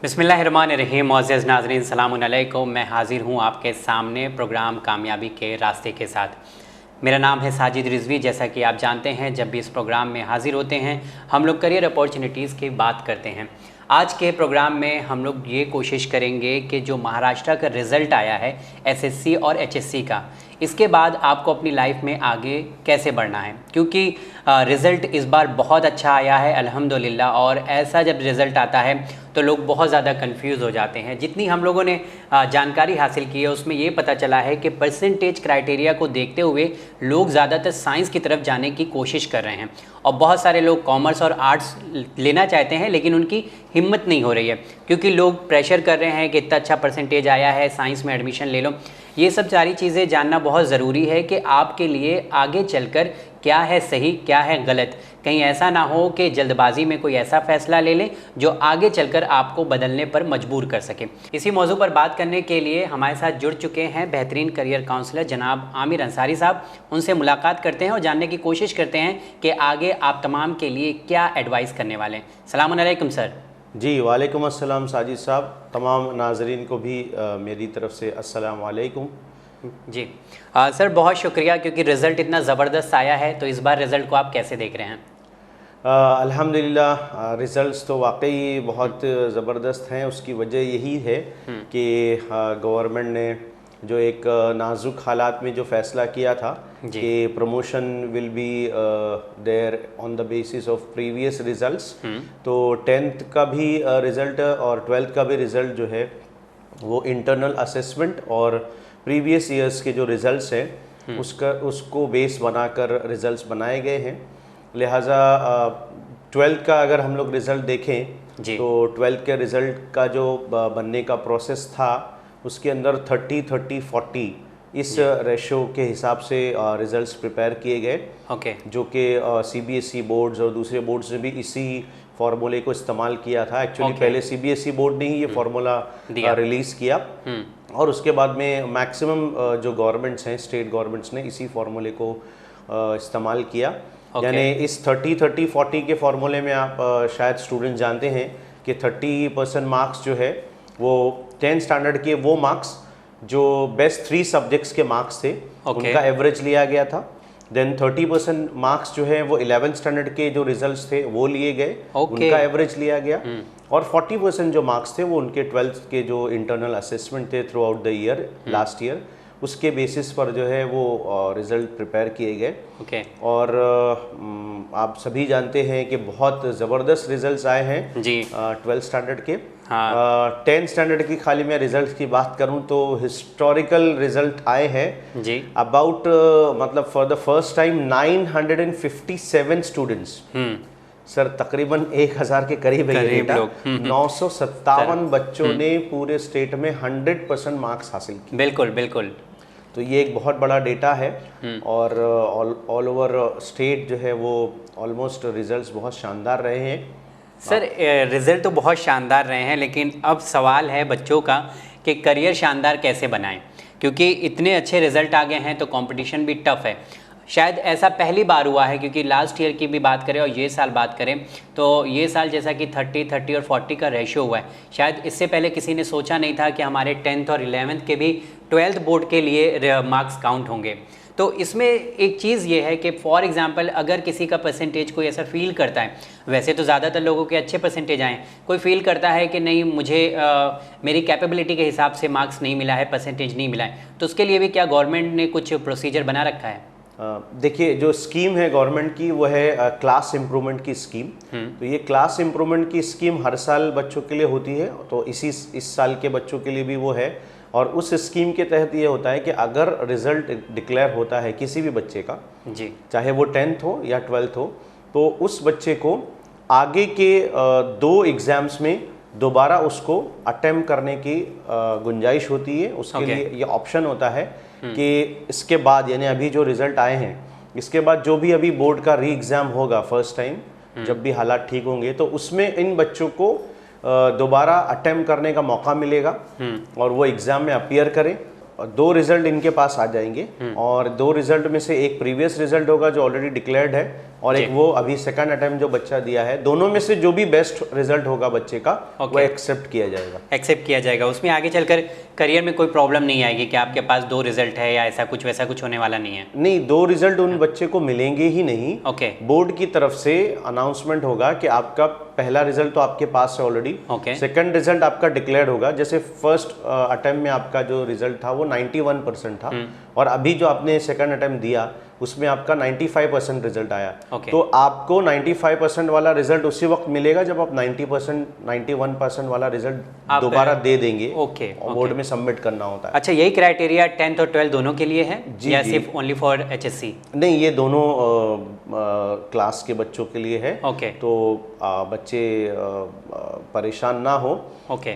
बिस्मिल्लाहिर्रहमानिर्रहीम। मुअज़्ज़ज़ नाज़रीन, सलाम अलैकुम। मैं हाज़िर हूँ आपके सामने प्रोग्राम कामयाबी के रास्ते के साथ। मेरा नाम है साजिद रिज़वी। जैसा कि आप जानते हैं, जब भी इस प्रोग्राम में हाज़िर होते हैं हम लोग करियर अपॉर्चुनिटीज़ की बात करते हैं। आज के प्रोग्राम में हम लोग ये कोशिश करेंगे कि जो महाराष्ट्र का रिज़ल्ट आया है एसएससी और एचएससी का, इसके बाद आपको अपनी लाइफ में आगे कैसे बढ़ना है, क्योंकि रिज़ल्ट इस बार बहुत अच्छा आया है अल्हम्दुलिल्लाह। और ऐसा जब रिज़ल्ट आता है तो लोग बहुत ज़्यादा कंफ्यूज हो जाते हैं। जितनी हम लोगों ने जानकारी हासिल की है उसमें ये पता चला है कि परसेंटेज क्राइटेरिया को देखते हुए लोग ज़्यादातर साइंस की तरफ जाने की कोशिश कर रहे हैं और बहुत सारे लोग कॉमर्स और आर्ट्स लेना चाहते हैं, लेकिन उनकी हिम्मत नहीं हो रही है क्योंकि लोग प्रेशर कर रहे हैं कि इतना अच्छा परसेंटेज आया है, साइंस में एडमिशन ले लो। ये सब सारी चीज़ें जानना बहुत ज़रूरी है कि आपके लिए आगे चलकर क्या है सही, क्या है गलत। कहीं ऐसा ना हो कि जल्दबाजी में कोई ऐसा फ़ैसला ले लें जो आगे चलकर आपको बदलने पर मजबूर कर सके। इसी मौजू पर बात करने के लिए हमारे साथ जुड़ चुके हैं बेहतरीन करियर काउंसलर जनाब आमिर अंसारी साहब। उनसे मुलाकात करते हैं और जानने की कोशिश करते हैं कि आगे आप तमाम के लिए क्या एडवाइस करने वाले हैं। सलाम अलैकुम सर। जी वालेकुम अस्सलाम साजिद साहब। तमाम नाजरीन को भी मेरी तरफ से अस्सलाम वालेकुम। जी सर, बहुत शुक्रिया, क्योंकि रिज़ल्ट इतना ज़बरदस्त आया है, तो इस बार रिज़ल्ट को आप कैसे देख रहे हैं? अल्हम्दुलिल्लाह रिज़ल्ट्स तो वाकई बहुत ज़बरदस्त हैं। उसकी वजह यही है कि गवर्नमेंट ने जो एक नाजुक हालात में जो फ़ैसला किया था कि promotion will be there on the basis of previous results, तो 10th का भी रिज़ल्ट और 12th का भी रिज़ल्ट जो है वो इंटरनल असेसमेंट और प्रीवियस ईयर्स के जो रिज़ल्ट्स हैं उसको बेस बनाकर रिज़ल्ट्स बनाए गए हैं। लिहाजा 12th का अगर हम लोग रिज़ल्ट देखें तो 12th के रिज़ल्ट का जो बनने का प्रोसेस था उसके अंदर 30-30-40 इस रेशो के हिसाब से रिज़ल्ट्स प्रिपेयर किए गए, जो कि सीबीएसई बोर्ड्स और दूसरे बोर्ड्स ने भी इसी फार्मूले को इस्तेमाल किया था। एक्चुअली पहले सीबीएसई बोर्ड ने ही ये फार्मूला रिलीज़ किया और उसके बाद में मैक्सिमम जो गवर्नमेंट्स हैं, स्टेट गवर्नमेंट्स ने इसी फार्मूले को इस्तेमाल किया। यानी इस 30-30-40 के फार्मूले में आप शायद स्टूडेंट जानते हैं कि 30% मार्क्स जो है वो 10th स्टैंडर्ड के वो मार्क्स जो बेस्ट 3 सब्जेक्ट्स के मार्क्स थे उनका एवरेज लिया गया था। देन 30% मार्क्स जो है वो 11th स्टैंडर्ड के जो रिजल्ट्स थे वो लिए गए, उनका एवरेज लिया गया। और 40% जो मार्क्स थे वो उनके 12th के जो इंटरनल असेसमेंट थे through out the year, last year, उसके बेसिस पर जो है वो रिज़ल्ट प्रिपेयर किए गए। और आप सभी जानते हैं कि बहुत ज़बरदस्त रिज़ल्ट्स आए हैं जी 12th स्टैंडर्ड के। 10th स्टैंडर्ड की खाली मैं रिज़ल्ट की बात करूं तो हिस्टोरिकल रिज़ल्ट आए हैं जी। अबाउट मतलब for the first time 957 students, sir तकरीबन 1000 के करीब है ये डेटा। 957 बच्चों ने पूरे स्टेट में 100% मार्क्स हासिल किए। बिल्कुल बिल्कुल, तो ये एक बहुत बड़ा डेटा है और ऑल ओवर स्टेट जो है वो ऑलमोस्ट रिजल्ट्स बहुत शानदार रहे हैं। सर रिज़ल्ट तो बहुत शानदार रहे हैं, लेकिन अब सवाल है बच्चों का कि करियर शानदार कैसे बनाएं, क्योंकि इतने अच्छे रिज़ल्ट आ गए हैं तो कंपटीशन भी टफ़ है। शायद ऐसा पहली बार हुआ है, क्योंकि लास्ट ईयर की भी बात करें और ये साल बात करें तो ये साल जैसा कि 30-30 और 40 का रेशियो हुआ है, शायद इससे पहले किसी ने सोचा नहीं था कि हमारे 10th और 11th के भी 12th बोर्ड के लिए मार्क्स काउंट होंगे। तो इसमें एक चीज़ ये है कि फॉर एग्जांपल अगर किसी का परसेंटेज कोई ऐसा फील करता है, वैसे तो ज़्यादातर लोगों के अच्छे परसेंटेज आए, कोई फील करता है कि नहीं मुझे मेरी कैपेबिलिटी के हिसाब से मार्क्स नहीं मिला है, परसेंटेज नहीं मिला है, तो उसके लिए भी क्या गवर्नमेंट ने कुछ प्रोसीजर बना रखा है? देखिए जो स्कीम है गवर्नमेंट की वो है क्लास इम्प्रूवमेंट की स्कीम। तो ये क्लास इम्प्रूवमेंट की स्कीम हर साल बच्चों के लिए होती है, तो इस साल के बच्चों के लिए भी वो है। और उस स्कीम के तहत ये होता है कि अगर रिजल्ट डिक्लेयर होता है किसी भी बच्चे का जी, चाहे वो 10th हो या 12th हो, तो उस बच्चे को आगे के 2 एग्ज़ाम्स में दोबारा उसको अटेम्प्ट करने की गुंजाइश होती है। उसके लिए ये ऑप्शन होता है कि इसके बाद, यानी अभी जो रिज़ल्ट आए हैं इसके बाद जो भी अभी बोर्ड का री एग्ज़ाम होगा फर्स्ट टाइम, जब भी हालात ठीक होंगे तो उसमें इन बच्चों को दोबारा अटेम्प्ट करने का मौका मिलेगा और वो एग्ज़ाम में अपीयर करें। 2 रिज़ल्ट इनके पास आ जाएंगे और 2 रिज़ल्ट में से एक प्रीवियस रिज़ल्ट होगा जो ऑलरेडी डिक्लेयर्ड है, और एक वो अभी सेकंड अटेम्प्ट जो बच्चा दिया है, दोनों में से जो भी बेस्ट रिजल्ट होगा बच्चे का वो एक्सेप्ट किया जाएगा। एक्सेप्ट किया जाएगा, उसमें आगे चलकर करियर में कोई प्रॉब्लम नहीं आएगी कि आपके पास 2 रिजल्ट है या ऐसा कुछ वैसा कुछ होने वाला नहीं है? नहीं, 2 रिजल्ट उन बच्चे को मिलेंगे ही नहीं। बोर्ड की तरफ से अनाउंसमेंट होगा कि आपका पहला रिजल्ट तो आपके पास है ऑलरेडी, सेकंड रिजल्ट आपका डिक्लेयर होगा। जैसे फर्स्ट अटेम्प्ट में आपका जो रिजल्ट था वो 91% था, और अभी जो आपने सेकंड अटेम्प्ट दिया उसमें आपका 95% रिजल्ट आया। तो आपको 95% वाला रिजल्ट उसी वक्त मिलेगा जब आप 90% 91% वाला रिजल्ट दोबारा दे देंगे। बोर्ड में सबमिट करना होता है। अच्छा, यही क्राइटेरिया 10th और 12th दोनों के लिए है या सिर्फ ओनली फॉर HSC? नहीं, ये दोनों क्लास के बच्चों के लिए है। तो बच्चे परेशान ना हो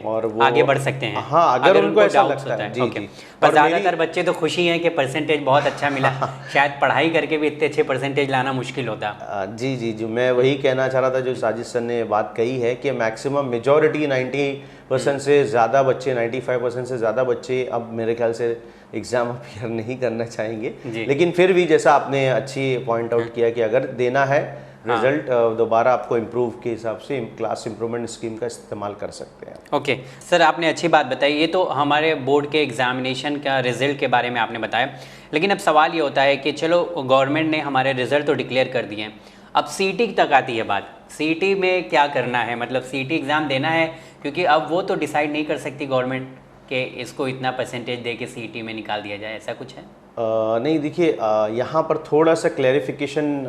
और वो आगे बढ़ सकते हैं। हाँ, अगर उनको ऐसा लगता है। जी जी। पर ज़्यादातर बच्चे तो खुशी हैं कि परसेंटेज बहुत अच्छा मिला। शायद पढ़ाई करके भी इतने अच्छे परसेंटेज लाना मुश्किल होता। जी जी जी, मैं वही कहना चाह रहा था जो साजिद सर ने बात कही है कि मैक्सिमम मेजॉरिटी 90% से ज़्यादा बच्चे, 95% से ज़्यादा बच्चे अब मेरे ख्याल से एग्ज़ाम अपीयर नहीं करना चाहेंगे। लेकिन फिर भी जैसा आपने अच्छी पॉइंट आउट किया कि अगर देना है रिजल्ट दोबारा आपको इम्प्रूव के हिसाब से क्लास इम्प्रूवमेंट स्कीम का इस्तेमाल कर सकते हैं। सर, आपने अच्छी बात बताई। ये तो हमारे बोर्ड के एग्जामिनेशन का रिजल्ट के बारे में आपने बताया, लेकिन अब सवाल ये होता है कि चलो गवर्नमेंट ने हमारे रिजल्ट तो डिक्लेयर कर दिए हैं, अब CET तक आती है बात। CET में क्या करना है, मतलब CET एग्ज़ाम देना है, क्योंकि अब वो तो डिसाइड नहीं कर सकती गवर्नमेंट कि इसको इतना परसेंटेज दे के CET में निकाल दिया जाए, ऐसा कुछ है? नहीं, देखिए यहाँ पर थोड़ा सा क्लैरिफिकेशन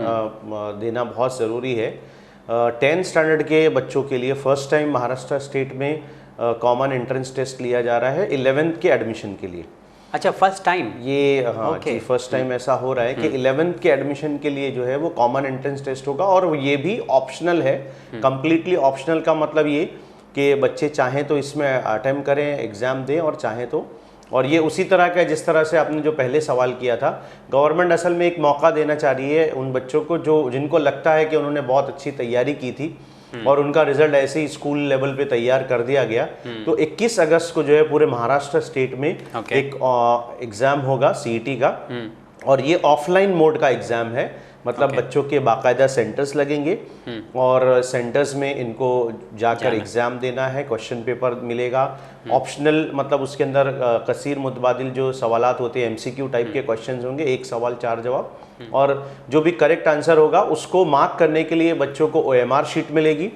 देना बहुत ज़रूरी है। 10th स्टैंडर्ड के बच्चों के लिए फ़र्स्ट टाइम महाराष्ट्र स्टेट में कॉमन एंट्रेंस टेस्ट लिया जा रहा है 11th के एडमिशन के लिए। अच्छा, फर्स्ट टाइम ये? हाँ जी, फर्स्ट टाइम ऐसा हो रहा है कि 11th के एडमिशन के लिए जो है वो कॉमन एंट्रेंस टेस्ट होगा, और ये भी ऑप्शनल है। कम्प्लीटली ऑप्शनल का मतलब ये कि बच्चे चाहें तो इसमें अटेम्प्ट करें, एग्ज़ाम दें, और चाहें तो, और ये उसी तरह का जिस तरह से आपने जो पहले सवाल किया था, गवर्नमेंट असल में एक मौका देना चाह रही है उन बच्चों को जिनको लगता है कि उन्होंने बहुत अच्छी तैयारी की थी और उनका रिजल्ट ऐसे ही स्कूल लेवल पे तैयार कर दिया गया। तो 21 अगस्त को जो है पूरे महाराष्ट्र स्टेट में एक एग्ज़ाम होगा CET का, और ये ऑफलाइन मोड का एग्ज़ाम है। मतलब बच्चों के बाकायदा सेंटर्स लगेंगे और सेंटर्स में इनको जाकर एग्ज़ाम देना है, क्वेश्चन पेपर मिलेगा। ऑप्शनल मतलब उसके अंदर कसीर मुतबादिल जो सवालात होते हैं, MCQ टाइप के क्वेश्चंस होंगे, 1 सवाल 4 जवाब, और जो भी करेक्ट आंसर होगा उसको मार्क करने के लिए बच्चों को OMR शीट मिलेगी।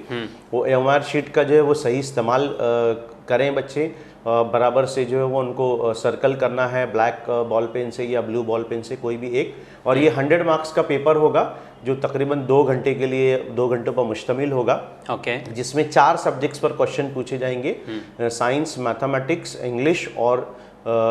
वो OMR शीट का जो है वो सही इस्तेमाल करें बच्चे, बराबर से जो है वो उनको सर्कल करना है ब्लैक बॉल पेन से या ब्लू बॉल पेन से, कोई भी एक। और ये 100 मार्क्स का पेपर होगा जो तकरीबन 2 घंटे के लिए 2 घंटों पर मुश्तमिल होगा। जिसमें 4 सब्जेक्ट्स पर क्वेश्चन पूछे जाएंगे, साइंस, मैथमेटिक्स, इंग्लिश और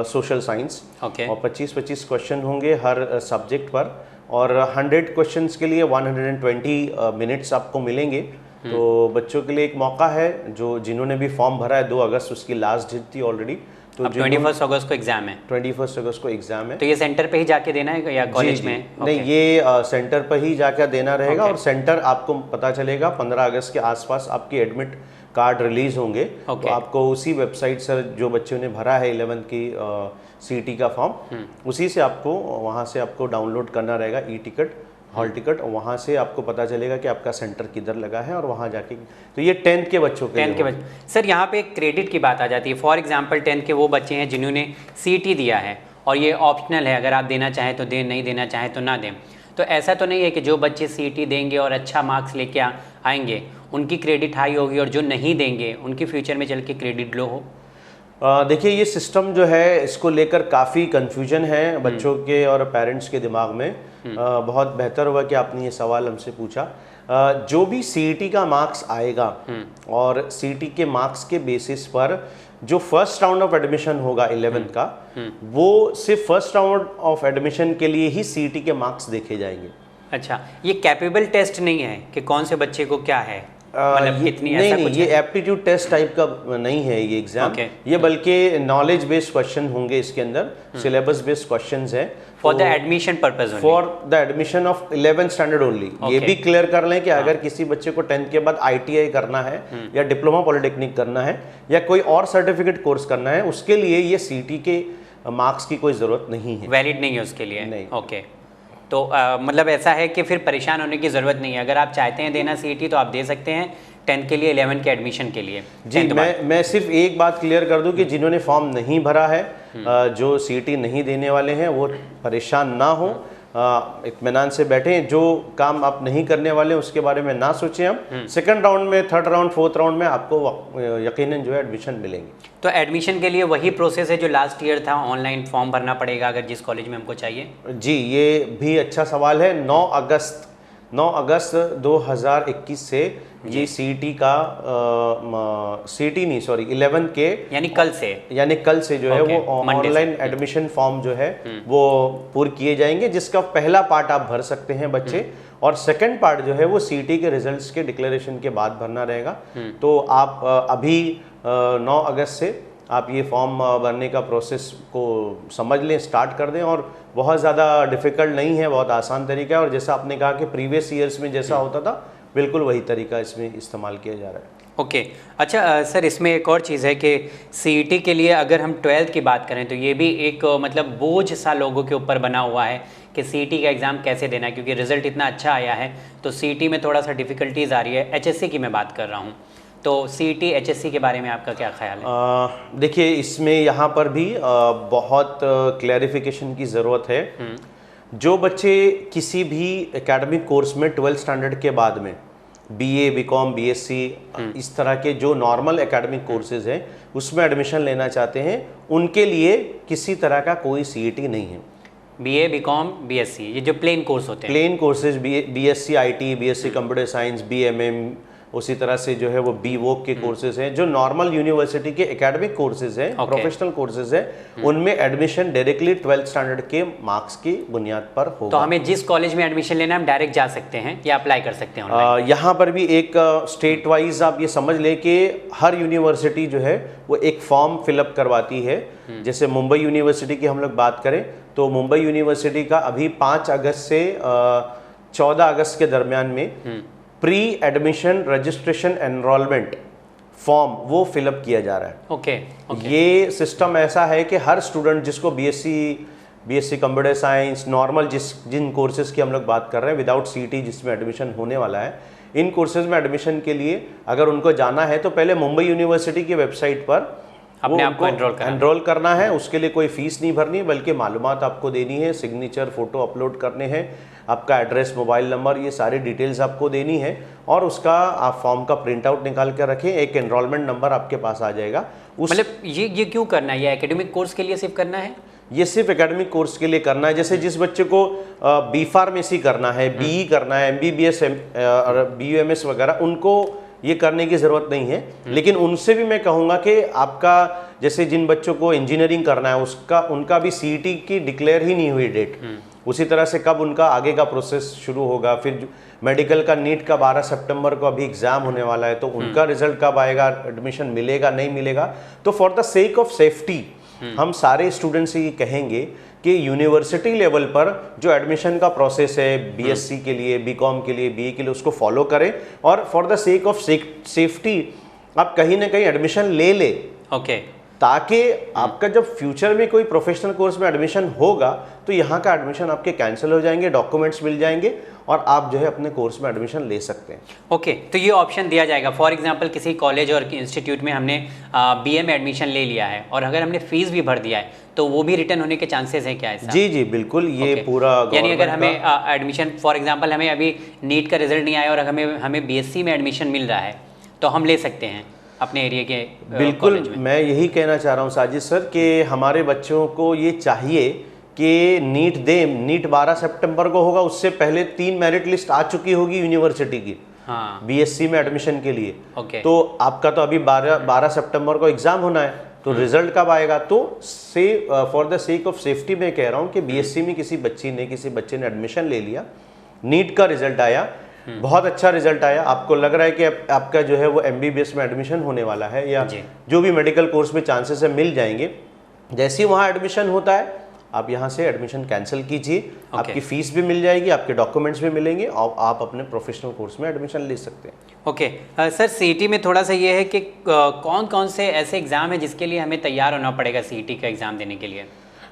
सोशल साइंस। और 25-25 क्वेश्चन होंगे हर सब्जेक्ट पर, और 100 क्वेश्चंस के लिए 120 मिनट्स आपको मिलेंगे। तो बच्चों के लिए एक मौका है, जिन्होंने भी फॉर्म भरा है 2 अगस्त उसकी लास्ट डेट थी ऑलरेडी। तो 21 अगस्त को एग्जाम है। 21 अगस्त को एग्जाम है। तो ये सेंटर पे ही जाके देना है या कॉलेज में? नहीं, ये सेंटर पर ही जाकर देना रहेगा। और सेंटर आपको पता चलेगा 15 अगस्त के आसपास आपकी एडमिट कार्ड रिलीज होंगे। तो आपको उसी वेबसाइट से जो बच्चों ने भरा है 11th की CET का फॉर्म, उसी से आपको वहाँ से आपको डाउनलोड करना रहेगा E-टिकट, हॉल टिकट, और वहाँ से आपको पता चलेगा कि आपका सेंटर किधर लगा है, और वहाँ जाके। तो ये 10th के बच्चों के लिए। सर, यहाँ पे क्रेडिट की बात आ जाती है। फॉर एग्जांपल 10th के वो बच्चे हैं जिन्होंने CET दिया है और ये ऑप्शनल है, अगर आप देना चाहें तो दें, नहीं देना चाहें तो ना दें। तो ऐसा तो नहीं है कि जो बच्चे CET देंगे और अच्छा मार्क्स लेके आएंगे उनकी क्रेडिट हाई होगी, और जो नहीं देंगे उनकी फ्यूचर में चल के क्रेडिट लो हो? देखिए, ये सिस्टम जो है इसको लेकर काफ़ी कन्फ्यूजन है बच्चों के और पेरेंट्स के दिमाग में। बहुत बेहतर हुआ कि आपने ये सवाल हमसे पूछा। जो भी CET का मार्क्स आएगा और CET के मार्क्स के बेसिस पर जो फर्स्ट राउंड ऑफ एडमिशन होगा 11th का, वो सिर्फ फर्स्ट राउंड ऑफ एडमिशन के लिए ही CET के मार्क्स देखे जाएंगे। अच्छा, ये कैपेबल टेस्ट नहीं है कि कौन से बच्चे को क्या है, मतलब कितनी? नहीं, ये एप्टीट्यूड टेस्ट टाइप का नहीं है ये एग्जाम। ये बल्कि नॉलेज बेस्ड क्वेश्चन होंगे इसके अंदर, सिलेबस बेस्ड क्वेश्चंस हैं for the admission purpose, for the admission of 11th standard only. ये भी क्लियर कर लें कि अगर किसी बच्चे को 10th के बाद ITI करना है या डिप्लोमा पॉलिटेक्निक करना है या कोई और सर्टिफिकेट कोर्स करना है, उसके लिए ये CET के मार्क्स की कोई ज़रूरत नहीं है, वैलिड नहीं है उसके लिए। नहीं। ओके, तो मतलब ऐसा है कि फिर परेशान होने की ज़रूरत नहीं है। अगर आप चाहते हैं देना सीईटी तो आप दे सकते हैं 10th के लिए, 11th के एडमिशन के लिए। जी, मैं सिर्फ एक बात क्लियर कर दूं कि जिन्होंने फॉर्म नहीं भरा है, जो सीईटी नहीं देने वाले हैं, वो परेशान ना हो, इत्मीनान से बैठें। जो काम आप नहीं करने वाले उसके बारे में ना सोचें। हम सेकंड राउंड में, थर्ड राउंड, फोर्थ राउंड में आपको यकीनन जो है एडमिशन मिलेंगे। तो एडमिशन के लिए वही प्रोसेस है जो लास्ट ईयर था, ऑनलाइन फॉर्म भरना पड़ेगा अगर जिस कॉलेज में हमको चाहिए? जी, ये भी अच्छा सवाल है। 9 अगस्त 2021 से ये सीईटी का सीईटी नहीं, सॉरी, 11 के यानी कल से जो है वो ऑनलाइन एडमिशन फॉर्म जो है वो पूरे किए जाएंगे, जिसका पहला पार्ट आप भर सकते हैं बच्चे, और सेकंड पार्ट जो है वो सीईटी के रिजल्ट्स के डिक्लेरेशन के बाद भरना रहेगा। तो आप अभी 9 अगस्त से आप ये फॉर्म भरने का प्रोसेस को समझ लें, स्टार्ट कर दें। और बहुत ज़्यादा डिफ़िकल्ट नहीं है, बहुत आसान तरीका है। और जैसा आपने कहा कि प्रीवियस ईयर्स में जैसा होता था, बिल्कुल वही तरीका इसमें इस्तेमाल किया जा रहा है। ओके अच्छा सर, इसमें एक और चीज़ है कि सीईटी के लिए अगर हम 12th की बात करें तो ये भी एक मतलब बोझ सा लोगों के ऊपर बना हुआ है कि सीईटी का एग्ज़ाम कैसे देना है, क्योंकि रिज़ल्ट इतना अच्छा आया है तो सीईटी में थोड़ा सा डिफ़िकल्टीज़ आ रही है। एचएससी की मैं बात कर रहा हूँ, तो सीईटी एचएससी के बारे में आपका क्या ख्याल है? देखिए, इसमें यहाँ पर भी बहुत क्लैरिफिकेशन की ज़रूरत है। जो बच्चे किसी भी एकेडमिक कोर्स में 12th स्टैंडर्ड के बाद में बीए, बीकॉम, बीएससी, इस तरह के जो नॉर्मल एकेडमिक कोर्सेज हैं उसमें एडमिशन लेना चाहते हैं, उनके लिए किसी तरह का कोई सीईटी नहीं है। बीए, बीकॉम, बीएससी, ये जो प्लेन कोर्स होते हैं, plain courses, BSc IT, BSc computer science, BMM, उसी तरह से जो है वो बीवोक के कोर्सेज हैं, जो नॉर्मल यूनिवर्सिटी के एकेडमिक कोर्सेज हैं, प्रोफेशनल कोर्सेज हैं, उनमें एडमिशन डायरेक्टली 12th स्टैंडर्ड के मार्क्स की बुनियाद पर होगा। तो हमें जिस कॉलेज में एडमिशन लेना है हम डायरेक्ट जा सकते हैं या अप्लाई कर सकते हैं ऑनलाइन? यहाँ पर भी एक स्टेट वाइज आप ये समझ लें कि हर यूनिवर्सिटी जो है वो एक फॉर्म फिलअप करवाती है। जैसे मुंबई यूनिवर्सिटी की हम लोग बात करें तो मुंबई यूनिवर्सिटी का अभी 5 अगस्त से 14 अगस्त के दरमियान में pre admission registration enrolment form वो फिलअप किया जा रहा है। ओके। ये सिस्टम ऐसा है कि हर स्टूडेंट जिसको बीएससी कंप्यूटर साइंस, नॉर्मल जिन कोर्सेज की हम लोग बात कर रहे हैं विदाउट सीईटी जिसमें एडमिशन होने वाला है, इन कोर्सेज में एडमिशन के लिए अगर उनको जाना है तो पहले मुंबई यूनिवर्सिटी की वेबसाइट पर अपने आप को एनरोल करना है। उसके लिए कोई फीस नहीं भरनी, बल्कि मालूमात आपको देनी है, सिग्नेचर, फोटो अपलोड करने हैं, आपका एड्रेस, मोबाइल नंबर, ये सारी डिटेल्स आपको देनी है, और उसका आप फॉर्म का प्रिंट आउट निकाल कर रखें। एक एनरोलमेंट नंबर आपके पास आ जाएगा। मतलब ये क्यों करना है? ये एकेडमिक कोर्स के लिए सिर्फ करना है? ये सिर्फ एकेडमिक कोर्स के लिए करना है। जैसे जिस बच्चे को बी फार्मेसी करना है, बीई करना है, एमबीबीएस और बीयूएमएस वगैरह, उनको ये करने की ज़रूरत नहीं है। लेकिन उनसे भी मैं कहूँगा कि आपका, जैसे जिन बच्चों को इंजीनियरिंग करना है उनका भी सीईटी की डिक्लेयर ही नहीं हुई डेट, उसी तरह से कब उनका आगे का प्रोसेस शुरू होगा। फिर मेडिकल का नीट का 12 सितंबर को अभी एग्ज़ाम होने वाला है, तो उनका रिजल्ट कब आएगा, एडमिशन मिलेगा नहीं मिलेगा। तो for the sake of safety हम सारे स्टूडेंट्स से ये कहेंगे कि यूनिवर्सिटी लेवल पर जो एडमिशन का प्रोसेस है बीएससी के लिए, बीकॉम के लिए, बीए के लिए, उसको फॉलो करें, और for the sake of safety आप कहीं ना कहीं एडमिशन ले ले। ओके। ताकि आपका जब फ्यूचर में कोई प्रोफेशनल कोर्स में एडमिशन होगा तो यहाँ का एडमिशन आपके कैंसिल हो जाएंगे, डॉक्यूमेंट्स मिल जाएंगे, और आप जो है अपने कोर्स में एडमिशन ले सकते हैं। ओके, तो ये ऑप्शन दिया जाएगा। फॉर एग्जांपल किसी कॉलेज और इंस्टीट्यूट में हमने बीए में एडमिशन ले लिया है और अगर हमने फीस भी भर दिया है तो वो भी रिटर्न होने के चांसेस हैं क्या ऐसा? जी बिल्कुल, ये पूरा यानी अगर हमें एडमिशन, फॉर एग्जांपल हमें अभी नीट का रिजल्ट नहीं आया और हमें बीएससी में एडमिशन मिल रहा है तो हम ले सकते हैं अपने एरिया के बिल्कुल। मैं यही कहना चाह रहा हूँ साजिद सर कि हमारे बच्चों को ये चाहिए कि नीट 12 सितंबर को होगा, उससे पहले 3 मेरिट लिस्ट आ चुकी होगी यूनिवर्सिटी की। हाँ। बीएससी में एडमिशन के लिए। ओके। तो आपका तो अभी 12 सितंबर को एग्जाम होना है, तो रिजल्ट कब आएगा? तो for the sake of safety मैं कह रहा हूँ कि बीएससी में किसी बच्चे ने एडमिशन ले लिया, नीट का रिजल्ट आया, बहुत अच्छा रिजल्ट आया, आपको लग रहा है कि आपका जो है वो एमबीबीएस में एडमिशन होने वाला है या जो भी मेडिकल कोर्स में चांसेस है मिल जाएंगे। जैसे ही वहाँ एडमिशन होता है आप यहाँ से एडमिशन कैंसिल कीजिए, आपकी फीस भी मिल जाएगी, आपके डॉक्यूमेंट्स भी मिलेंगे और आप अपने प्रोफेशनल कोर्स में एडमिशन ले सकते हैं। ओके सर, सीईटी में थोड़ा सा ये है कि कौन कौन से ऐसे एग्ज़ाम है जिसके लिए हमें तैयार होना पड़ेगा सीईटी का एग्ज़ाम देने के लिए?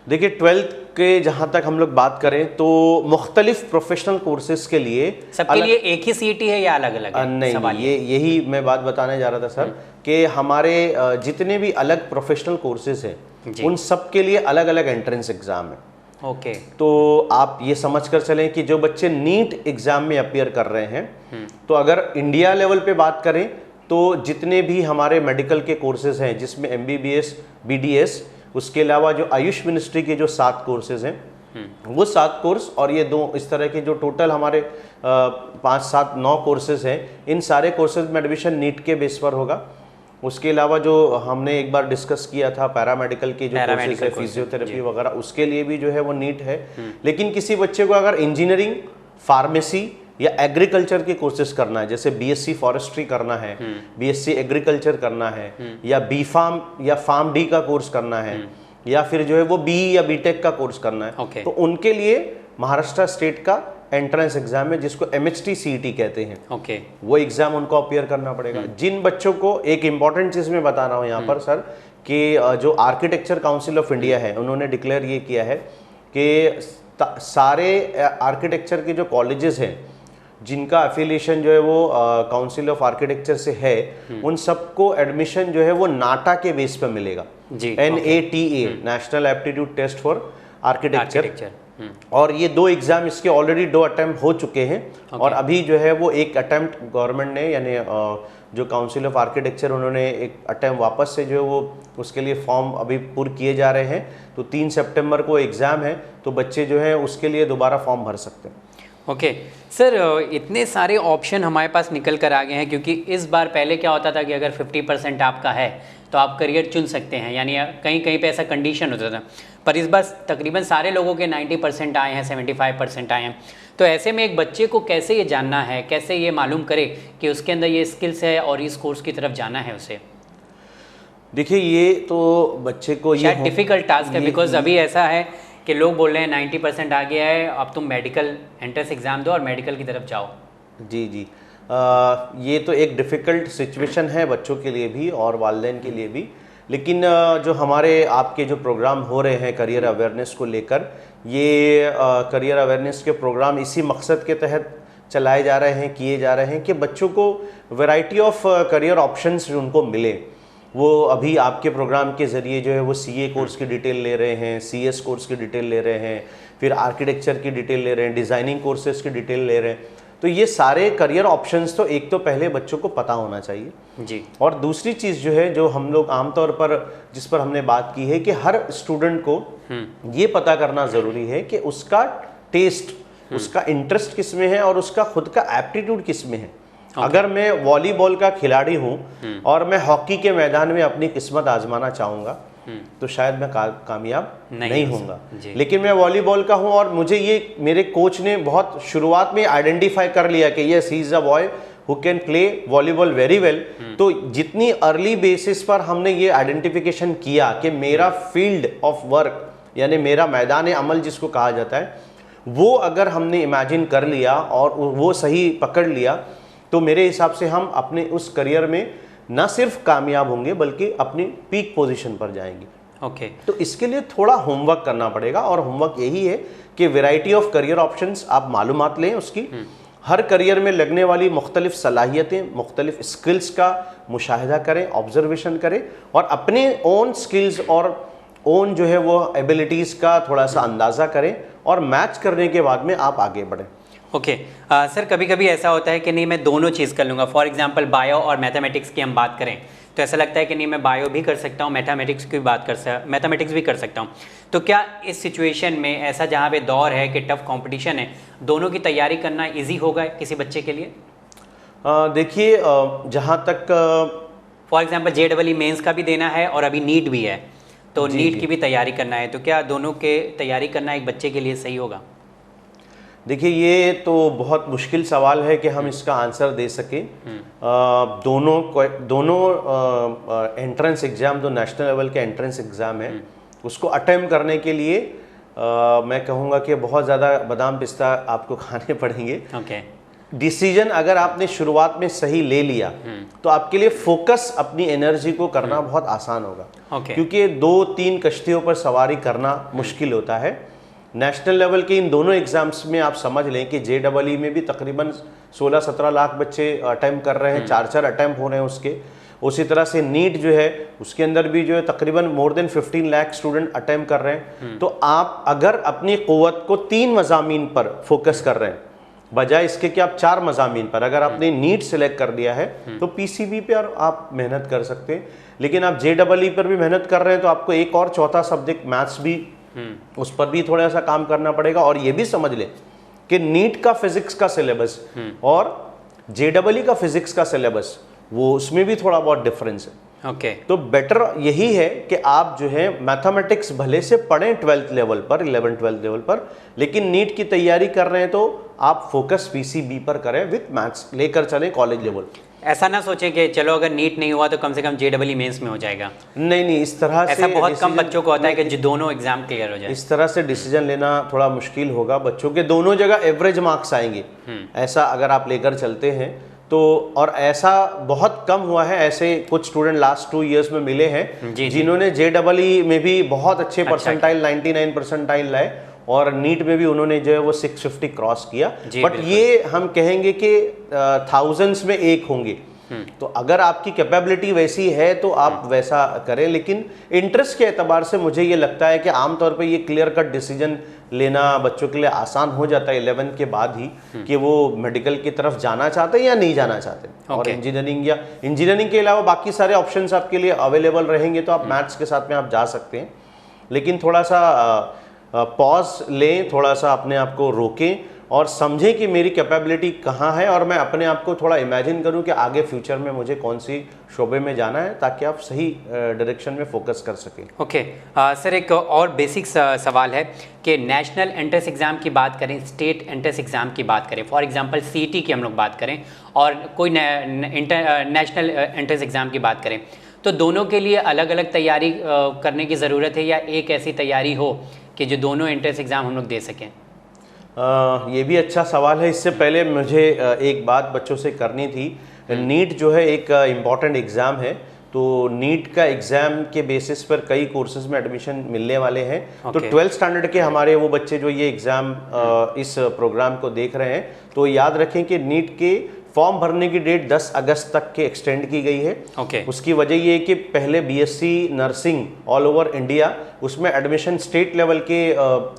देखिए 12th के जहाँ तक हम लोग बात करें तो मुख्तलिफ प्रोफेशनल कोर्सेज के लिए सबके लिए एक ही सीईटी है या अलग अलग है? नहीं, यही मैं बात बताने जा रहा था सर कि हमारे जितने भी अलग प्रोफेशनल कोर्सेज हैं उन सब के लिए अलग अलग एंट्रेंस एग्ज़ाम है। ओके। तो आप ये समझ कर चलें कि जो बच्चे नीट एग्ज़ाम में अपीयर कर रहे हैं तो अगर इंडिया लेवल पे बात करें तो जितने भी हमारे मेडिकल के कोर्सेज हैं जिसमें MBBS BDS, उसके अलावा जो आयुष मिनिस्ट्री के जो 7 कोर्सेज हैं वो 7 कोर्स और ये 2 इस तरह के जो टोटल हमारे 5, 7, 9 कोर्सेज हैं, इन सारे कोर्सेज में एडमिशन नीट के बेस पर होगा। उसके अलावा जो हमने एक बार डिस्कस किया था पैरामेडिकल के जो कोर्सेज है, फिजियोथेरेपी वगैरह, उसके लिए भी जो है वो नीट है। लेकिन किसी बच्चे को अगर इंजीनियरिंग, फार्मेसी या एग्रीकल्चर के कोर्सेज करना है, जैसे BSc फॉरेस्ट्री करना है, BSc एग्रीकल्चर करना है, या B.Pharm या फार्म डी का कोर्स करना है, या फिर जो है वो BE या B.Tech का कोर्स करना है, तो उनके लिए महाराष्ट्र स्टेट का एंट्रेंस एग्जाम है जिसको MHT CET कहते हैं। वो एग्जाम उनको अपीयर करना पड़ेगा। जिन बच्चों को, एक इंपॉर्टेंट चीज़ मैं बता रहा हूँ यहाँ पर सर, कि जो आर्किटेक्चर काउंसिल ऑफ इंडिया है उन्होंने डिक्लेयर ये किया है कि सारे आर्किटेक्चर के जो कॉलेजेस हैं जिनका एफिलिएशन जो है वो काउंसिल ऑफ आर्किटेक्चर से है, उन सबको एडमिशन जो है वो नाटा के बेस पर मिलेगा। NATA, national aptitude test for architecture. और ये 2 एग्जाम इसके ऑलरेडी 2 अटेम्प्ट हो चुके हैं और अभी जो है वो एक अटेम्प्ट गवर्नमेंट ने, यानी जो काउंसिल ऑफ आर्किटेक्चर, उन्होंने एक अटेम्प्ट वापस से जो है वो उसके लिए फॉर्म अभी पूरे किए जा रहे हैं। तो 3 सितंबर को एग्ज़ाम है, तो बच्चे जो हैं उसके लिए दोबारा फॉर्म भर सकते हैं। ओके सर, इतने सारे ऑप्शन हमारे पास निकल कर आ गए हैं, क्योंकि इस बार पहले क्या होता था कि अगर 50% आपका है तो आप करियर चुन सकते हैं, यानी कहीं कहीं पे ऐसा कंडीशन होता था, पर इस बार तकरीबन सारे लोगों के 90% आए हैं, 75% आए हैं। तो ऐसे में एक बच्चे को कैसे ये जानना है, कैसे ये मालूम करे कि उसके अंदर ये स्किल्स है और इस कोर्स की तरफ जाना है उसे? देखिए ये तो बच्चे को ये डिफ़िकल्ट टास्क है, बिकॉज अभी ऐसा है कि लोग बोल रहे हैं 90% आ गया है, अब तुम मेडिकल एंट्रेंस एग्ज़ाम दो और मेडिकल की तरफ जाओ। जी ये तो एक डिफ़िकल्ट सिचुएशन है बच्चों के लिए भी और वालिदैन के लिए भी। लेकिन जो हमारे आपके जो प्रोग्राम हो रहे हैं करियर अवेयरनेस को लेकर, ये करियर अवेयरनेस के प्रोग्राम इसी मकसद के तहत चलाए जा रहे हैं, किए जा रहे हैं कि बच्चों को वैरायटी ऑफ करियर ऑप्शंस उनको मिले। वो अभी आपके प्रोग्राम के ज़रिए जो है वो CA कोर्स की डिटेल ले रहे हैं, CS कोर्स की डिटेल ले रहे हैं, फिर आर्किटेक्चर की डिटेल ले रहे हैं, डिज़ाइनिंग कोर्सेज की डिटेल ले रहे हैं। तो ये सारे करियर ऑप्शंस तो एक तो पहले बच्चों को पता होना चाहिए जी। और दूसरी चीज़ जो है, जो हम लोग आमतौर पर जिस पर हमने बात की है, कि हर स्टूडेंट को ये पता करना ज़रूरी है कि उसका टेस्ट, उसका इंटरेस्ट किस में है और उसका खुद का एप्टीट्यूड किस में है। अगर मैं वॉलीबॉल का खिलाड़ी हूँ और मैं हॉकी के मैदान में अपनी किस्मत आजमाना चाहूँगा तो शायद मैं कामयाब नहीं होऊंगा। लेकिन मैं वॉलीबॉल का हूँ और मुझे ये मेरे कोच ने बहुत शुरुआत में आइडेंटिफाई कर लिया कि yes he is a boy who can play volleyball very well. तो जितनी अर्ली बेसिस पर हमने ये आइडेंटिफिकेशन किया कि मेरा फील्ड ऑफ वर्क, यानी मेरा मैदान अमल जिसको कहा जाता है, वो अगर हमने इमेजिन कर लिया और वो सही पकड़ लिया, तो मेरे हिसाब से हम अपने उस करियर में न सिर्फ कामयाब होंगे बल्कि अपनी पीक पोजीशन पर जाएंगे। तो इसके लिए थोड़ा होमवर्क करना पड़ेगा और होमवर्क यही है कि वैरायटी ऑफ करियर ऑप्शंस आप मालूमात लें उसकी, हर करियर में लगने वाली मुख्तलिफ सलाहियतें, मुख्तलिफ स्किल्स का मुशाहिदा करें, ऑब्जर्वेशन करें और अपने ओन स्किल्स और ओन जो है वो एबिलिटीज़ का थोड़ा सा अंदाज़ा करें और मैच करने के बाद में आप आगे बढ़ें। सर कभी कभी ऐसा होता है कि नहीं मैं दोनों चीज़ कर लूँगा। फॉर एग्जांपल बायो और मैथमेटिक्स की हम बात करें तो ऐसा लगता है कि नहीं मैं बायो भी कर सकता हूँ, मैथमेटिक्स भी कर सकता हूँ। तो क्या इस सिचुएशन में ऐसा जहाँ पे दौर है कि टफ कंपटीशन है, दोनों की तैयारी करना इजी होगा किसी बच्चे के लिए? देखिए जहाँ तक फॉर एग्जांपल JEE मेंस का भी देना है और अभी नीट भी है, तो नीट की भी तैयारी करना है, तो क्या दोनों के तैयारी करना एक बच्चे के लिए सही होगा? देखिए ये तो बहुत मुश्किल सवाल है कि हम इसका आंसर दे सकें। दोनों एंट्रेंस एग्ज़ाम, जो नेशनल लेवल के एंट्रेंस एग्ज़ाम है, उसको अटेम्प्ट करने के लिए मैं कहूँगा कि बहुत ज़्यादा बादाम पिस्ता आपको खाने पड़ेंगे। डिसीजन अगर आपने शुरुआत में सही ले लिया तो आपके लिए फोकस अपनी एनर्जी को करना बहुत आसान होगा। क्योंकि 2-3 कश्तियों पर सवारी करना मुश्किल होता है। नेशनल लेवल के इन दोनों एग्जाम्स में आप समझ लें कि JEE में भी तकरीबन 16-17 लाख बच्चे अटेम्प्ट कर रहे हैं, 4 अटेम्प्ट हो रहे हैं उसके। उसी तरह से नीट जो है उसके अंदर भी जो है तकरीबन more than 15 lakh student attempt कर रहे हैं। तो आप अगर अपनी क़ुव्वत को 3 मज़ामीन पर फोकस कर रहे हैं बजाय इसके कि आप 4 मज़ामीन पर, अगर आपने नीट सेलेक्ट कर दिया है तो PCB पे आप मेहनत कर सकते हैं। लेकिन आप JEE पर भी मेहनत कर रहे हैं तो आपको एक और चौथा सब्जेक्ट मैथ्स भी, उस पर भी थोड़ा सा काम करना पड़ेगा। और ये भी समझ लें कि नीट का फिजिक्स का सिलेबस और JEE का फिजिक्स का सिलेबस वो उसमें भी थोड़ा बहुत डिफरेंस है। तो बेटर यही है कि आप जो है मैथमेटिक्स भले से पढ़ें 12th लेवल पर, 11th-12th लेवल पर, लेकिन नीट की तैयारी कर रहे हैं तो आप फोकस PCB पर करें, विथ मैथ्स लेकर चलें कॉलेज लेवल। ऐसा ना सोचें कि चलो अगर नीट नहीं हुआ तो कम से कम JEE मेंस में हो जाएगा। नहीं, इस तरह से ऐसा बहुत कम बच्चों को होता है कि जो दोनों एग्जाम क्लियर हो जाए। इस तरह से डिसीजन लेना थोड़ा मुश्किल होगा। बच्चों के दोनों जगह एवरेज मार्क्स आएंगे, ऐसा अगर आप लेकर चलते हैं तो। और ऐसा बहुत कम हुआ है, ऐसे कुछ स्टूडेंट लास्ट 2 इयर्स में मिले हैं जिन्होंने JEE में भी बहुत अच्छे परसेंटाइल 99 परसेंटाइल लाए और नीट में भी उन्होंने जो है वो 650 क्रॉस किया। बट ये हम कहेंगे कि थाउजेंड्स में एक होंगे। तो अगर आपकी कैपेबिलिटी वैसी है तो आप वैसा करें। लेकिन इंटरेस्ट के एतबार से मुझे ये लगता है कि आमतौर पे ये क्लियर कट डिसीजन लेना बच्चों के लिए आसान हो जाता है 11th के बाद ही कि वो मेडिकल की तरफ जाना चाहते हैं या नहीं जाना चाहते। और इंजीनियरिंग के अलावा बाकी सारे ऑप्शंस आपके लिए अवेलेबल रहेंगे तो आप मैथ्स के साथ में आप जा सकते हैं। लेकिन थोड़ा सा पॉज लें, थोड़ा सा अपने आप को रोकें और समझें कि मेरी कैपेबिलिटी कहाँ है और मैं अपने आप को थोड़ा इमेजिन करूं कि आगे फ्यूचर में मुझे कौन सी शोबे में जाना है, ताकि आप सही डायरेक्शन में फोकस कर सकें। सर, एक और बेसिक सवाल है कि नेशनल एंट्रेंस एग्ज़ाम की बात करें, स्टेट एंट्रेंस एग्ज़ाम की बात करें, फॉर एग्जांपल CET की हम लोग बात करें और कोई नेशनल एंट्रेंस एग्ज़ाम की बात करें, तो दोनों के लिए अलग अलग तैयारी करने की ज़रूरत है या एक ऐसी तैयारी हो कि जो दोनों एंट्रेंस एग्ज़ाम हम लोग दे सकें? ये भी अच्छा सवाल है। इससे पहले मुझे एक बात बच्चों से करनी थी। नीट जो है एक इम्पॉर्टेंट एग्ज़ाम है, तो नीट का एग्ज़ाम के बेसिस पर कई कोर्सेज में एडमिशन मिलने वाले हैं। तो 12th स्टैंडर्ड के हमारे वो बच्चे जो ये एग्ज़ाम इस प्रोग्राम को देख रहे हैं, तो याद रखें कि नीट के फॉर्म भरने की डेट 10 अगस्त तक के एक्सटेंड की गई है। उसकी वजह ये है कि पहले BSc nursing all over India, उसमें एडमिशन स्टेट लेवल के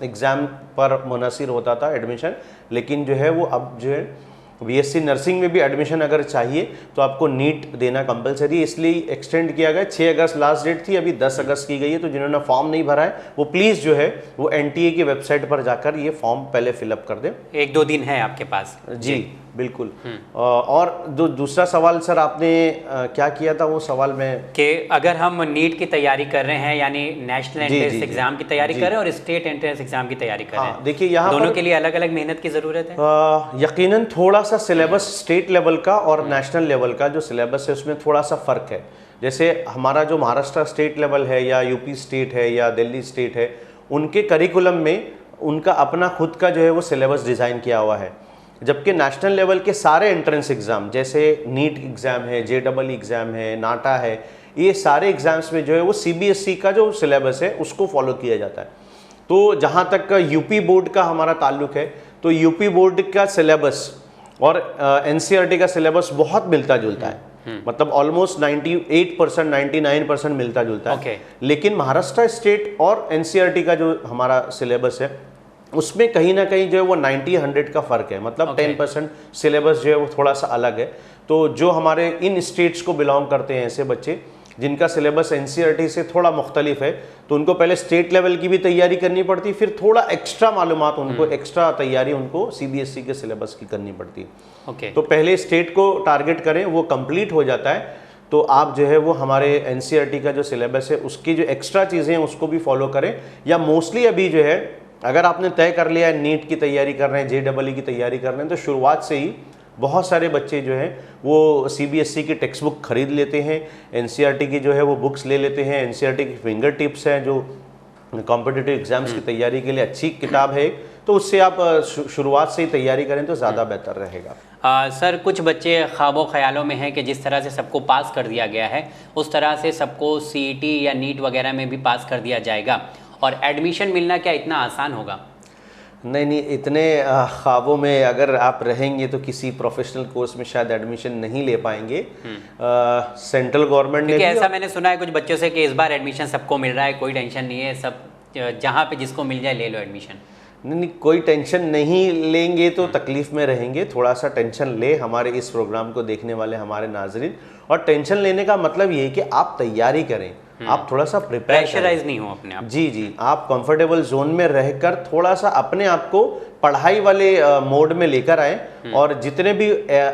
एग्ज़ाम पर मुनहसिर होता था एडमिशन, लेकिन जो है वो अब जो है BSc नर्सिंग में भी एडमिशन अगर चाहिए तो आपको नीट देना कंपलसरी, इसलिए एक्सटेंड किया गया। 6 अगस्त लास्ट डेट थी, अभी 10 अगस्त की गई है। तो जिन्होंने फॉर्म नहीं भरा है वो प्लीज़ जो है वो NTA की वेबसाइट पर जाकर ये फॉर्म पहले फिलअप कर दें। 1-2 दिन है आपके पास। जी बिल्कुल। और दूसरा सवाल सर आपने क्या किया था वो सवाल में, कि अगर हम नीट की तैयारी कर रहे हैं यानी नेशनल एंट्रेंस एग्जाम की तैयारी कर रहे हैं और स्टेट एंट्रेंस एग्जाम की तैयारी कर रहे हैं, देखिए यहाँ दोनों के लिए अलग अलग मेहनत की ज़रूरत है। यकीनन थोड़ा सा सिलेबस स्टेट लेवल का और नेशनल लेवल का जो सिलेबस है उसमें थोड़ा सा फ़र्क है। जैसे हमारा जो महाराष्ट्र स्टेट लेवल है या UP स्टेट है या दिल्ली स्टेट है, उनके करिकुलम में उनका अपना खुद का जो है वो सिलेबस डिज़ाइन किया हुआ है। जबकि नेशनल लेवल के सारे एंट्रेंस एग्ज़ाम जैसे नीट एग्ज़ाम है, JEE एग्ज़ाम है, नाटा है, ये सारे एग्ज़ाम्स में जो है वो CBSE का जो सिलेबस है उसको फॉलो किया जाता है। तो जहाँ तक UP बोर्ड का हमारा ताल्लुक़ है, तो UP बोर्ड का सिलेबस और NCERT का सिलेबस बहुत मिलता जुलता है। मतलब ऑलमोस्ट 98%, 99% मिलता जुलता है। लेकिन महाराष्ट्र स्टेट और NCERT का जो हमारा सिलेबस है उसमें कहीं ना कहीं जो है वो 90-100 का फ़र्क है। मतलब 10% सिलेबस जो है वो थोड़ा सा अलग है। तो जो हमारे इन स्टेट्स को बिलोंग करते हैं ऐसे बच्चे जिनका सिलेबस NCERT से थोड़ा मुख्तलिफ है, तो उनको पहले स्टेट लेवल की भी तैयारी करनी पड़ती है, फिर थोड़ा एक्स्ट्रा मालूमात उनको, एक्स्ट्रा तैयारी उनको CBSE के सिलेबस की करनी पड़ती है। तो पहले स्टेट को टारगेट करें, वो कंप्लीट हो जाता है तो आप जो है वो हमारे NCERT का जो सिलेबस है उसकी जो एक्स्ट्रा चीज़ें हैं उसको भी फॉलो करें। या मोस्टली अभी जो है अगर आपने तय कर लिया है नीट की तैयारी कर रहे हैं, JEE की तैयारी कर रहे हैं, तो शुरुआत से ही बहुत सारे बच्चे जो हैं वो CBSE की टेक्स्ट बुक खरीद लेते हैं, NCERT की जो है वो बुक्स ले लेते हैं। NCERT की फिंगर टिप्स हैं जो कॉम्पिटिटिव एग्जाम्स की तैयारी के लिए अच्छी किताब है, तो उससे आप शुरुआत से ही तैयारी करें तो ज़्यादा बेहतर रहेगा। सर कुछ बच्चे ख्वाबों ख्यालों में हैं कि जिस तरह से सबको पास कर दिया गया है उस तरह से सबको सीईटी या नीट वगैरह में भी पास कर दिया जाएगा और एडमिशन मिलना क्या इतना आसान होगा? नहीं नहीं, इतने ख्वाबों में अगर आप रहेंगे तो किसी प्रोफेशनल कोर्स में शायद एडमिशन नहीं ले पाएंगे। सेंट्रल गवर्नमेंट ने ऐसा मैंने सुना है कुछ बच्चों से कि इस बार एडमिशन सबको मिल रहा है, कोई टेंशन नहीं है, सब जहाँ पे जिसको मिल जाए ले लो एडमिशन। नहीं, कोई टेंशन नहीं लेंगे तो तकलीफ़ में रहेंगे। थोड़ा सा टेंशन ले हमारे इस प्रोग्राम को देखने वाले हमारे नाजरीन, और टेंशन लेने का मतलब ये है कि आप तैयारी करें, आप थोड़ा सा प्रेशराइज नहीं हो अपने आप। जी, आप कंफर्टेबल जोन में रहकर थोड़ा सा अपने आप को पढ़ाई वाले मोड में लेकर आए, और जितने भी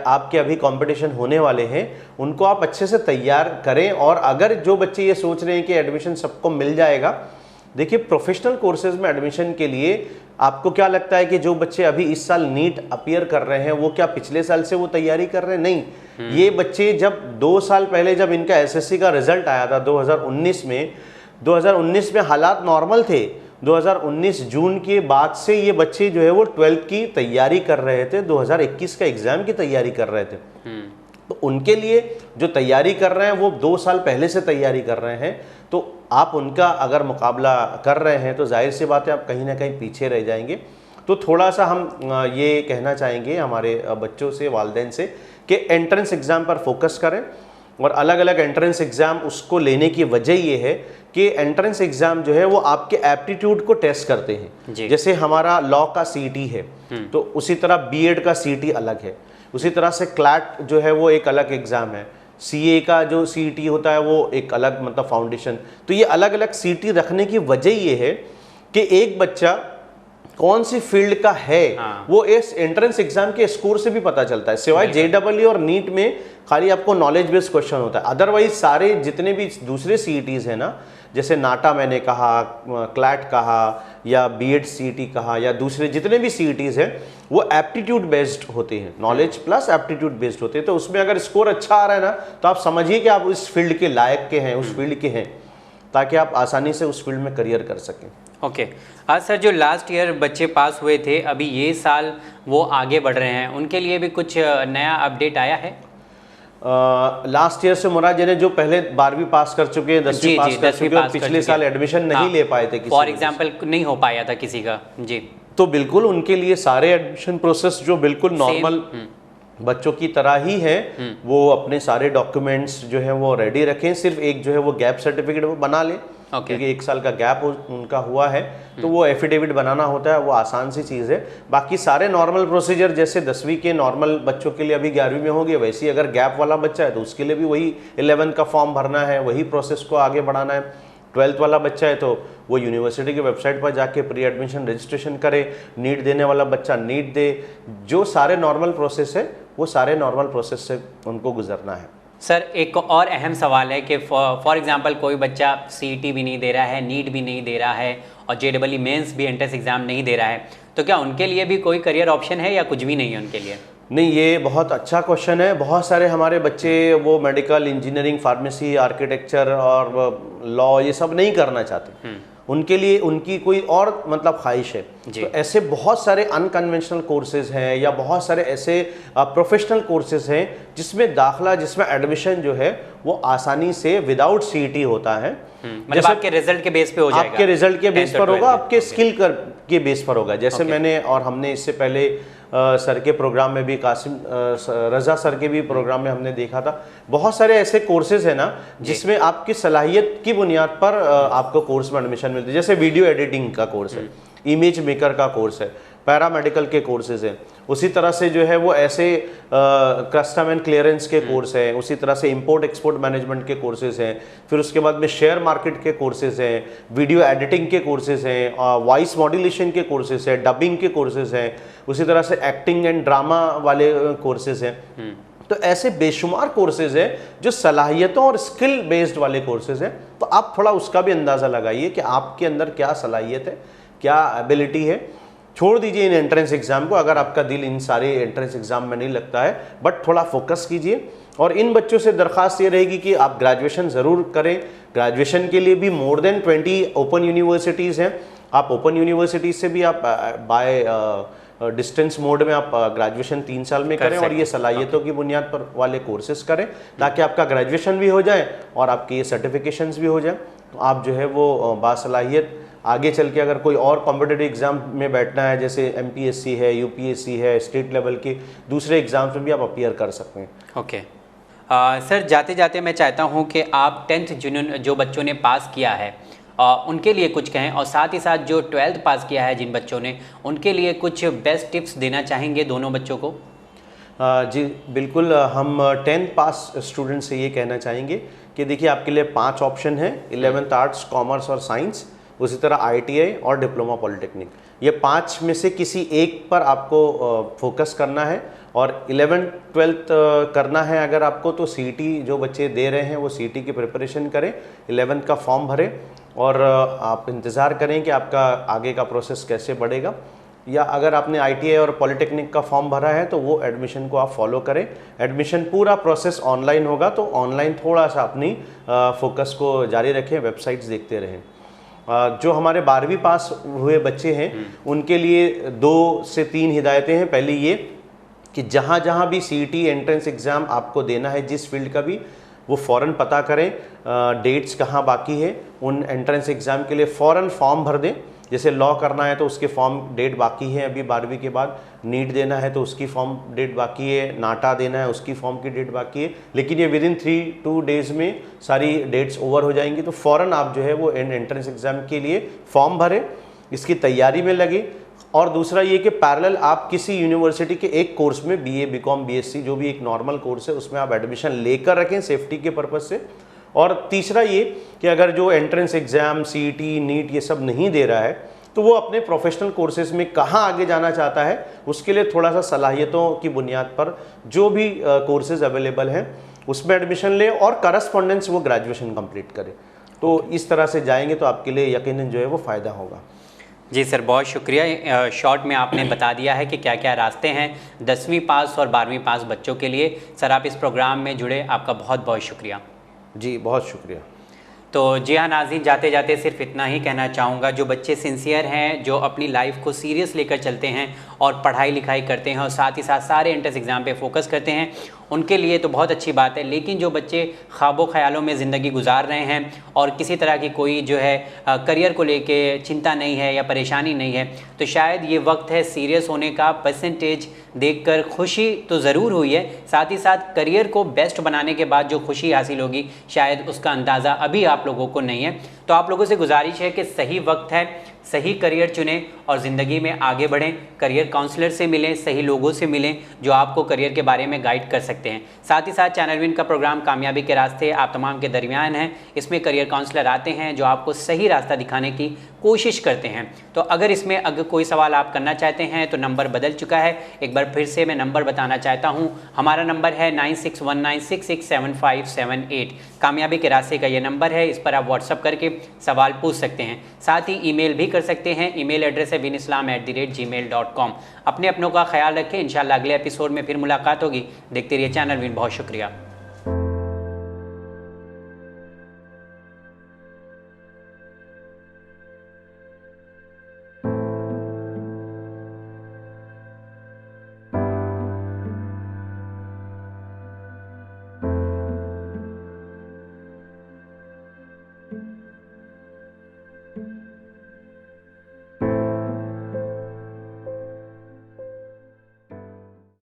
आपके अभी कंपटीशन होने वाले हैं उनको आप अच्छे से तैयार करें। और अगर जो बच्चे ये सोच रहे हैं कि एडमिशन सबको मिल जाएगा, देखिए प्रोफेशनल कोर्सेज में एडमिशन के लिए आपको क्या लगता है कि जो बच्चे अभी इस साल नीट अपीयर कर रहे हैं वो क्या पिछले साल से वो तैयारी कर रहे हैं? नहीं, ये बच्चे जब 2 साल पहले जब इनका एसएससी का रिजल्ट आया था 2019 में हालात नॉर्मल थे। 2019 जून के बाद से ये बच्चे जो है वो 12th की तैयारी कर रहे थे, 2021 का एग्जाम की तैयारी कर रहे थे। तो उनके लिए जो तैयारी कर रहे हैं वो 2 साल पहले से तैयारी कर रहे हैं, तो आप उनका अगर मुकाबला कर रहे हैं तो जाहिर सी बात है आप कहीं ना कहीं पीछे रह जाएंगे। तो थोड़ा सा हम ये कहना चाहेंगे हमारे बच्चों से, वालिदैन से, कि एंट्रेंस एग्ज़ाम पर फोकस करें। और अलग अलग एंट्रेंस एग्ज़ाम उसको लेने की वजह ये है कि एंट्रेंस एग्ज़ाम जो है वो आपके एप्टीट्यूड को टेस्ट करते हैं। जैसे हमारा लॉ का सीईटी है तो उसी तरह बीएड का सीईटी अलग है, उसी तरह से क्लैट जो है वो एक अलग एग्ज़ाम है, सीए का जो सीईटी होता है वो एक अलग, मतलब फाउंडेशन। तो ये अलग अलग सीईटी रखने की वजह ये है कि एक बच्चा कौन सी फील्ड का है वो इस एंट्रेंस एग्जाम के स्कोर से भी पता चलता है। सिवाय जेडब्ल्यू और नीट में खाली आपको नॉलेज बेस्ड क्वेश्चन होता है, अदरवाइज सारे जितने भी दूसरे सीईटीज है ना, जैसे नाटा मैंने कहा, क्लैट कहा, या बीएड सीईटी कहा, या दूसरे जितने भी सीईटीज हैं वो एप्टीट्यूड बेस्ड होते हैं, नॉलेज प्लस एप्टीट्यूड बेस्ड होते हैं। तो उसमें अगर स्कोर अच्छा आ रहा है ना तो आप समझिए कि आप उस फील्ड के लायक के हैं, उस फील्ड के हैं, ताकि आप आसानी से उस फील्ड में करियर कर सकें। ओके आज सर, जो लास्ट ईयर बच्चे पास हुए थे अभी ये साल वो आगे बढ़ रहे हैं, उनके लिए भी कुछ नया अपडेट आया है? लास्ट ईयर से मुराद यानी जो पहले 12वीं पास कर चुके हैं, 10वीं पास कर चुके हैं, पिछले साल एडमिशन नहीं ले पाए थे, फॉर एग्जांपल नहीं हो पाया था किसी का, जी, तो बिल्कुल उनके लिए सारे एडमिशन प्रोसेस जो बिल्कुल नॉर्मल बच्चों की तरह ही है, वो अपने सारे डॉक्यूमेंट्स जो है वो रेडी रखें। सिर्फ एक जो है वो गैप सर्टिफिकेट वो बना लें, क्योंकि 1 साल का गैप उनका हुआ है तो वो एफिडेविट बनाना होता है, वो आसान सी चीज़ है। बाकी सारे नॉर्मल प्रोसीजर जैसे 10वीं के नॉर्मल बच्चों के लिए अभी 11वीं में हो गए, वैसे ही अगर गैप वाला बच्चा है तो उसके लिए भी वही 11th का फॉर्म भरना है, वही प्रोसेस को आगे बढ़ाना है। 12th वाला बच्चा है तो वो यूनिवर्सिटी की वेबसाइट पर जाके प्री एडमिशन रजिस्ट्रेशन करे, नीट देने वाला बच्चा नीट दे, जो सारे नॉर्मल प्रोसेस है वो सारे नॉर्मल प्रोसेस से उनको गुजरना है। सर एक और अहम सवाल है कि फॉर एग्जांपल कोई बच्चा सीईटी भी नहीं दे रहा है, नीट भी नहीं दे रहा है और जेडब्ल्यू मेंस भी एंट्रेंस एग्ज़ाम नहीं दे रहा है, तो क्या उनके लिए भी कोई करियर ऑप्शन है या कुछ भी नहीं है उनके लिए? नहीं, ये बहुत अच्छा क्वेश्चन है। बहुत सारे हमारे बच्चे वो मेडिकल, इंजीनियरिंग, फार्मेसी, आर्किटेक्चर और लॉ ये सब नहीं करना चाहते, उनके लिए उनकी कोई और मतलब ख्वाहिश है। तो ऐसे बहुत सारे अनकन्वेंशनल कोर्सेज हैं या बहुत सारे ऐसे प्रोफेशनल कोर्सेज हैं जिसमें दाखला, जिसमें एडमिशन जो है वो आसानी से विदाउट सीईटी होता है। मतलब आपके रिजल्ट के बेस पे हो जाएगा, आपके रिजल्ट के बेस पर होगा, आपके स्किल के बेस पर होगा। जैसे मैंने और हमने इससे पहले सर के प्रोग्राम में भी, कासिम रज़ा सर के भी प्रोग्राम में हमने देखा था, बहुत सारे ऐसे कोर्सेज है ना जिसमें आपकी सलाहियत की बुनियाद पर आपको कोर्स में एडमिशन मिलती है। जैसे वीडियो एडिटिंग का कोर्स है, इमेज मेकर का कोर्स है, पैरामेडिकल के कोर्सेज हैं, उसी तरह से जो है वो ऐसे कस्टम एंड क्लियरेंस के कोर्स हैं, उसी तरह से इंपोर्ट एक्सपोर्ट मैनेजमेंट के कोर्सेज हैं, फिर उसके बाद में शेयर मार्केट के कोर्सेज हैं, वीडियो एडिटिंग के कोर्सेज हैं, वॉइस मॉड्यूलेशन के कोर्सेज हैं, डबिंग के कोर्सेज हैं, उसी तरह से एक्टिंग एंड ड्रामा वाले कोर्सेज हैं। तो ऐसे बेशुमार कोर्सेज हैं जो सलाहियतों और स्किल बेस्ड वाले कोर्सेज हैं। तो आप थोड़ा उसका भी अंदाज़ा लगाइए कि आपके अंदर क्या सलाहियत है, क्या एबिलिटी है। छोड़ दीजिए इन एंट्रेंस एग्ज़ाम को, अगर आपका दिल इन सारे एंट्रेंस एग्ज़ाम में नहीं लगता है, बट थोड़ा फोकस कीजिए। और इन बच्चों से दरख्वास्त ये रहेगी कि आप ग्रेजुएशन ज़रूर करें। ग्रेजुएशन के लिए भी मोर देन 20 ओपन यूनिवर्सिटीज़ हैं। आप ओपन यूनिवर्सिटी से भी आप बाय डिस्टेंस मोड में आप ग्रेजुएशन 3 साल में करें और ये सलाहियतों की बुनियाद पर वाले कोर्सेज करें, ताकि आपका ग्रेजुएशन भी हो जाए और आपके ये सर्टिफिकेशंस भी हो जाए। तो आप जो है वो बासलाहियत आगे चल के अगर कोई और कॉम्पिटिटिव एग्जाम में बैठना है, जैसे MPSC है, UPSC है, स्टेट लेवल के दूसरे एग्जाम्स में भी आप अपीयर कर सकते हैं। ओके सर, जाते जाते मैं चाहता हूँ कि आप 10th जो बच्चों ने पास किया है उनके लिए कुछ कहें, और साथ ही साथ जो 12th पास किया है जिन बच्चों ने, उनके लिए कुछ बेस्ट टिप्स देना चाहेंगे दोनों बच्चों को। जी बिल्कुल, हम 10th पास स्टूडेंट से ये कहना चाहेंगे कि देखिए आपके लिए 5 ऑप्शन हैं, 11th आर्ट्स, कॉमर्स और साइंस, उसी तरह ITI और डिप्लोमा पॉलिटेक्निक। ये 5 में से किसी एक पर आपको फोकस करना है, और 11th 12th करना है अगर आपको, तो CET जो बच्चे दे रहे हैं वो CET की प्रिपरेशन करें, 11th का फॉर्म भरें और आप इंतज़ार करें कि आपका आगे का प्रोसेस कैसे बढ़ेगा। या अगर आपने ITI और पॉलिटेक्निक का फॉर्म भरा है तो वो एडमिशन को आप फॉलो करें। एडमिशन पूरा प्रोसेस ऑनलाइन होगा, तो ऑनलाइन थोड़ा सा अपनी फोकस को जारी रखें, वेबसाइट्स देखते रहें। जो हमारे 12वीं पास हुए बच्चे हैं उनके लिए 2 से 3 हिदायतें हैं। पहली ये कि जहाँ जहाँ भी CET एंट्रेंस एग्ज़ाम आपको देना है, जिस फील्ड का भी, वो फ़ौरन पता करें डेट्स कहाँ बाकी है, उन एंट्रेंस एग्ज़ाम के लिए फ़ौरन फॉर्म भर दें। जैसे लॉ करना है तो उसके फॉर्म डेट बाकी है अभी 12वीं के बाद, नीट देना है तो उसकी फॉर्म डेट बाकी है, नाटा देना है उसकी फॉर्म की डेट बाकी है, लेकिन ये विदिन 3-2 डेज़ में सारी डेट्स ओवर हो जाएंगी। तो फ़ौरन आप जो है वो एंट्रेंस एग्ज़ाम के लिए फॉर्म भरें, इसकी तैयारी में लगे। और दूसरा ये कि पैरेलल आप किसी यूनिवर्सिटी के एक कोर्स में BA, BCom, BSc जो भी एक नॉर्मल कोर्स है उसमें आप एडमिशन लेकर रखें सेफ्टी के पर्पज़ से। और तीसरा ये कि अगर जो एंट्रेंस एग्ज़ाम, CET, नीट ये सब नहीं दे रहा है तो वो अपने प्रोफेशनल कोर्सेज में कहाँ आगे जाना चाहता है, उसके लिए थोड़ा सा सलाहियतों की बुनियाद पर जो भी कोर्सेज अवेलेबल हैं उसमें एडमिशन ले और करस्पॉन्डेंस वो ग्रेजुएशन कंप्लीट करे। तो इस तरह से जाएंगे तो आपके लिए यकीनन जो है वो फ़ायदा होगा। जी सर, बहुत शुक्रिया। शॉर्ट में आपने बता दिया है कि क्या क्या रास्ते हैं 10वीं पास और 12वीं पास बच्चों के लिए। सर, आप इस प्रोग्राम में जुड़े, आपका बहुत बहुत शुक्रिया। जी बहुत शुक्रिया। तो जी हाँ नाज़रीन, जाते जाते सिर्फ इतना ही कहना चाहूँगा, जो बच्चे सिंसियर हैं, जो अपनी लाइफ को सीरियस लेकर चलते हैं और पढ़ाई लिखाई करते हैं और साथ ही साथ सारे एंट्रेंस एग्ज़ाम पे फोकस करते हैं, उनके लिए तो बहुत अच्छी बात है। लेकिन जो बच्चे ख्वाबों ख्यालों में ज़िंदगी गुजार रहे हैं और किसी तरह की कोई जो है करियर को लेके चिंता नहीं है या परेशानी नहीं है, तो शायद ये वक्त है सीरियस होने का। परसेंटेज देखकर खुशी तो ज़रूर हुई है, साथ ही साथ करियर को बेस्ट बनाने के बाद जो खुशी हासिल होगी शायद उसका अंदाज़ा अभी आप लोगों को नहीं है। तो आप लोगों से गुजारिश है कि सही वक्त है, सही करियर चुनें और ज़िंदगी में आगे बढ़ें। करियर काउंसलर से मिलें, सही लोगों से मिलें जो आपको करियर के बारे में गाइड कर सकते हैं। साथ ही साथ चैनल विन का प्रोग्राम कामयाबी के रास्ते आप तमाम के दरमियान है। इसमें करियर काउंसलर आते हैं जो आपको सही रास्ता दिखाने की कोशिश करते हैं। तो अगर इसमें अगर कोई सवाल आप करना चाहते हैं तो नंबर बदल चुका है, एक बार फिर से मैं नंबर बताना चाहता हूँ। हमारा नंबर है 9619667578। कामयाबी के रास्ते का ये नंबर है, इस पर आप व्हाट्सअप करके सवाल पूछ सकते हैं। साथ ही ईमेल भी कर सकते हैं, ईमेल एड्रेस है winislam@gmail.com। अपने अपनों का ख्याल रखें। इंशाल्लाह अगले एपिसोड में फिर मुलाकात होगी। देखते रहिए चैनल विन। बहुत शुक्रिया।